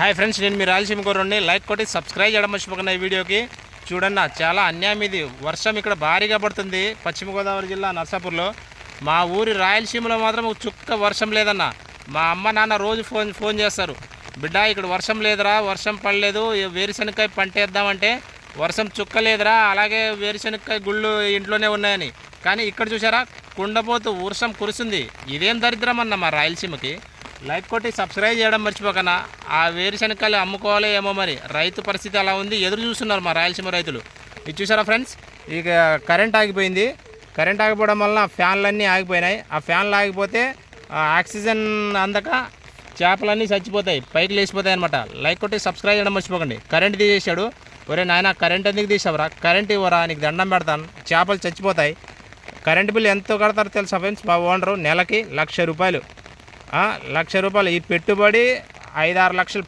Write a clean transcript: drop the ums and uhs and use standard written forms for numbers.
Hi friends, నేను మీ Rayalaseema గౌరవుని. Like కొట్టి subscribe చేయడం మర్చిపోకుండా ఈ వీడియోకి. చూడండి, చాలా అన్యాయం ఇది. వర్షం ఇక్కడ భారీగా పడుతుంది పశ్చిమ గోదావరి జిల్లా నర్సాపూర్లో. మా ఊరి రాయలసీమలో మాత్రం చుక్క వర్షం లేదన్న. మా అమ్మ నాన్న రోజు ఫోన్ చేస్తారు, బిడ్డ ఇక్కడ వర్షం లేదురా, వర్షం పడలేదు, వేరుశనక్కాయ పంట వేద్దామంటే వర్షం చుక్క లేదురా, అలాగే వేరుశనక్కాయ గుళ్ళు ఇంట్లోనే ఉన్నాయని. కానీ ఇక్కడ చూసారా, కుండపోతూ వర్షం కురుస్తుంది. ఇదేం దరిద్రం అన్న మా రాయలసీమకి. లైక్ కొట్టి సబ్స్క్రైబ్ చేయడం మర్చిపోకన్నా. ఆ వేరుశనక్కాయలు అమ్ముకోవాలి ఏమో, మరి రైతు పరిస్థితి అలా ఉంది. ఎదురు చూస్తున్నారు మా రాయలసీమ రైతులు. ఇది చూసారా ఫ్రెండ్స్, ఇక కరెంట్ ఆగిపోయింది. కరెంట్ ఆగిపోవడం వలన ఫ్యాన్లన్నీ ఆగిపోయినాయి. ఆ ఫ్యాన్లు ఆగిపోతే ఆక్సిజన్ అందక చేపలన్నీ చచ్చిపోతాయి, పైకి లేచిపోతాయి అనమాట. లైక్ కొట్టి సబ్స్క్రైబ్ చేయడం మర్చిపోకండి. కరెంట్ తీసేసాడు. ఒరే నాయన, కరెంట్ ఎందుకు తీసావురా? కరెంట్ ఇవ్వరా, నీకు దండం పెడతాను, చేపలు చచ్చిపోతాయి. కరెంట్ బిల్ ఎంతో కడతారో తెలుసా ఫ్రెండ్స్? మా ఓనరు నెలకి 1,00,000 రూపాయలు. 1,00,000 రూపాయలు. ఈ పెట్టుబడి 5-6 లక్షలు